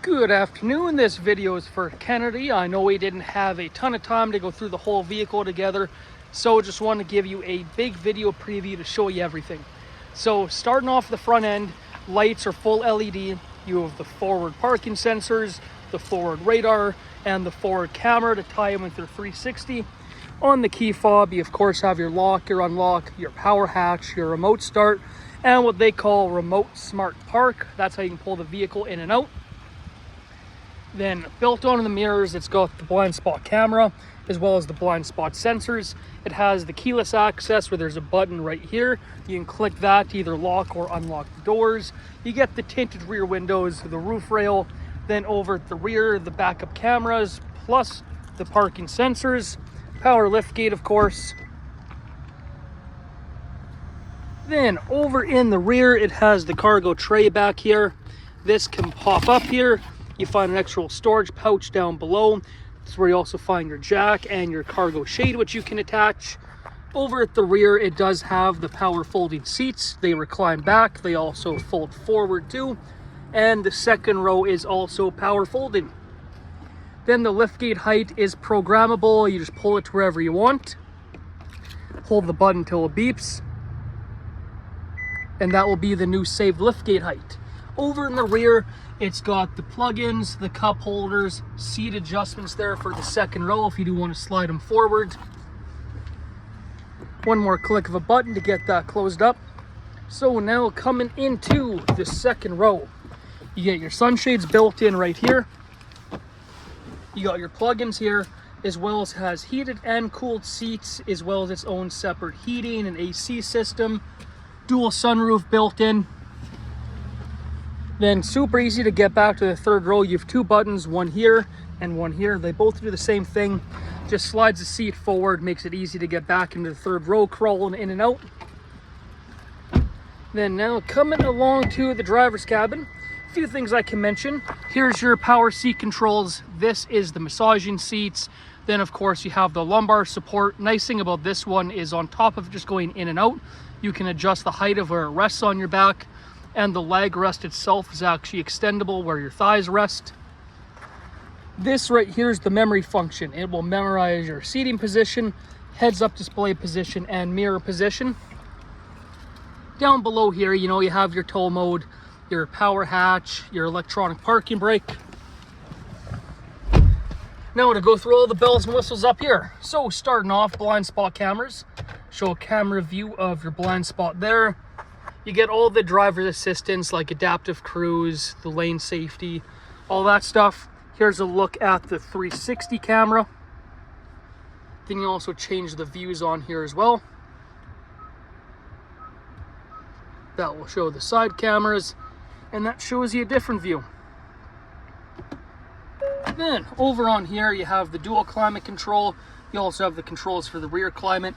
Good afternoon. This video is for Kennedy. I know we didn't have a ton of time to go through the whole vehicle together, so just want to give you a big video preview to show you everything. So starting off the front end, lights are full LED. You have the forward parking sensors, the forward radar, and the forward camera to tie in with your 360. On the key fob, you of course have your lock, your unlock, your power hatch, your remote start, and what they call remote smart park. That's how you can pull the vehicle in and out. Then built onto the mirrors, it's got the blind spot camera as well as the blind spot sensors. It has the keyless access where there's a button right here. You can click that to either lock or unlock the doors. You get the tinted rear windows, the roof rail, then over at the rear, the backup cameras, plus the parking sensors, power lift gate, of course. Then over in the rear, it has the cargo tray back here. This can pop up here. You find an extra storage pouch down below. This is where you also find your jack and your cargo shade, which you can attach. Over at the rear, it does have the power folding seats. They recline back. They also fold forward too. And the second row is also power folding. Then the liftgate height is programmable. You just pull it to wherever you want. Hold the button till it beeps. And that will be the new saved liftgate height. Over in the rear, it's got the plug-ins, the cup holders, seat adjustments there for the second row if you do want to slide them forward. One more click of a button to get that closed up. So now coming into the second row, you get your sunshades built in right here. You got your plug-ins here, as well as has heated and cooled seats, as well as its own separate heating and AC system. Dual sunroof built in. Then super easy to get back to the third row. You have two buttons, one here and one here. They both do the same thing. Just slides the seat forward, makes it easy to get back into the third row, crawling in and out. Then now coming along to the driver's cabin, a few things I can mention. Here's your power seat controls. This is the massaging seats. Then of course you have the lumbar support. Nice thing about this one is on top of just going in and out, you can adjust the height of where it rests on your back. And the leg rest itself is actually extendable where your thighs rest. This right here is the memory function. It will memorize your seating position, heads up display position, and mirror position. Down below here, you have your tow mode, your power hatch, your electronic parking brake. Now to go through all the bells and whistles up here. So starting off, blind spot cameras. Show a camera view of your blind spot there. You get all the driver's assistance like adaptive cruise, the lane safety, all that stuff. Here's a look at the 360 camera. Then you also change the views on here as well. That will show the side cameras, and that shows you a different view. Then over on here you have the dual climate control. You also have the controls for the rear climate,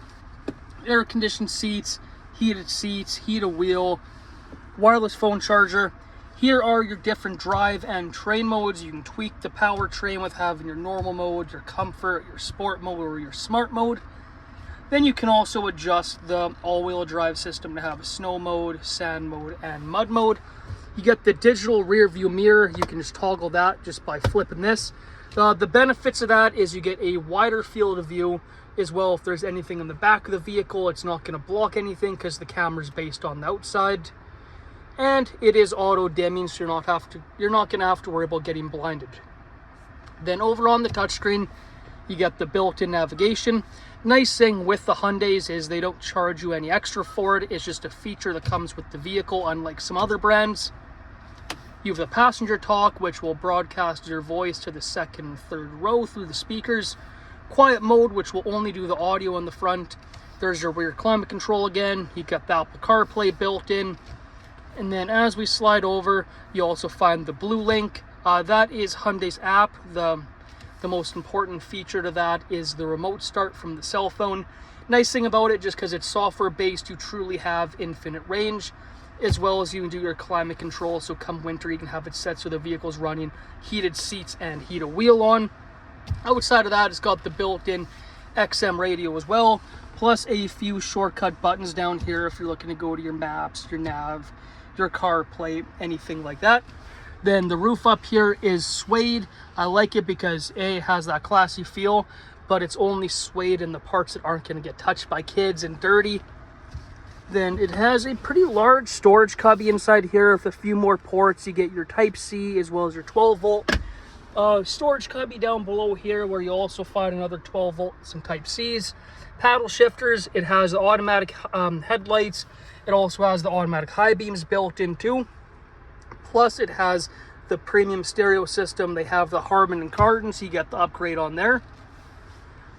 air conditioned seats, heated seats, heated wheel, wireless phone charger. Here are your different drive and train modes. You can tweak the powertrain with having your normal mode, your comfort, your sport mode, or your smart mode. Then you can also adjust the all-wheel drive system to have a snow mode, sand mode, and mud mode. You get the digital rear view mirror. You can just toggle that just by flipping this. The benefits of that is you get a wider field of view. As well, if there's anything in the back of the vehicle, it's not going to block anything because the camera's based on the outside. And it is auto dimming, so you're not going to have to worry about getting blinded. Then over on the touchscreen, you get the built-in navigation. Nice thing with the Hyundais is they don't charge you any extra for it. It's just a feature that comes with the vehicle, unlike some other brands. You have the passenger talk, which will broadcast your voice to the second and third row through the speakers. Quiet mode, which will only do the audio in the front. There's your rear climate control again. You got the Apple CarPlay built in. And then as we slide over, you also find the Blue Link. That is Hyundai's app. The most important feature to that is the remote start from the cell phone. Nice thing about it, just because it's software based, you truly have infinite range, as well as you can do your climate control. So come winter, you can have it set so the vehicle's running heated seats and heated wheel on. Outside of that, it's got the built-in XM radio as well, plus a few shortcut buttons down here if you're looking to go to your maps, your nav, your CarPlay, anything like that. Then the roof up here is suede. I like it because A, it has that classy feel, but it's only suede in the parts that aren't going to get touched by kids and dirty. Then it has a pretty large storage cubby inside here with a few more ports. You get your Type-C as well as your 12-volt. Storage cubby down below here where you also find another 12-volt, some Type-Cs. Paddle shifters. It has the automatic headlights. It also has the automatic high beams built in too. Plus it has the premium stereo system. They have the Harman and Kardon, so you get the upgrade on there.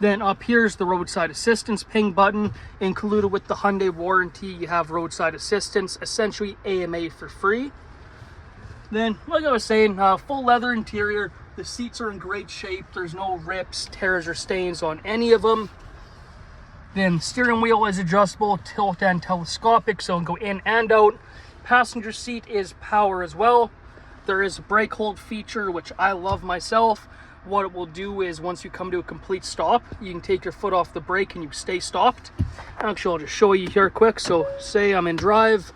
Then up here's the roadside assistance ping button. Included with the Hyundai warranty, you have roadside assistance, essentially AMA for free. Then, like I was saying, full leather interior. The seats are in great shape. There's no rips, tears, or stains on any of them. Then steering wheel is adjustable, tilt and telescopic, so it'll go in and out. Passenger seat is power as well. There is a brake hold feature, which I love myself. What it will do is once you come to a complete stop, you can take your foot off the brake and you stay stopped. Actually, I'll just show you here quick. So say I'm in drive,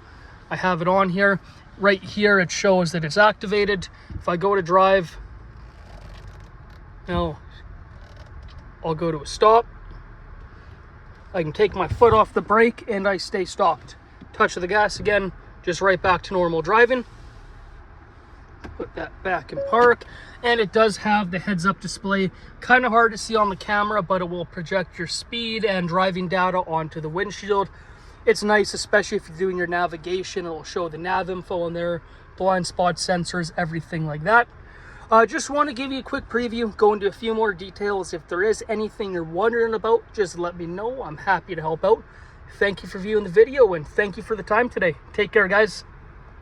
I have it on here. Right here, it shows that it's activated. If I go to drive, now I'll go to a stop. I can take my foot off the brake and I stay stopped. Touch the gas again, just right back to normal driving. Put that back in park, and it does have the heads-up display. Kind of hard to see on the camera, but it will project your speed and driving data onto the windshield. It's nice, especially if you're doing your navigation. It'll show the nav info on there, blind spot sensors, everything like that. Just want to give you a quick preview, go into a few more details. If there is anything you're wondering about, just let me know. I'm happy to help out. Thank you for viewing the video, and thank you for the time today. Take care, guys.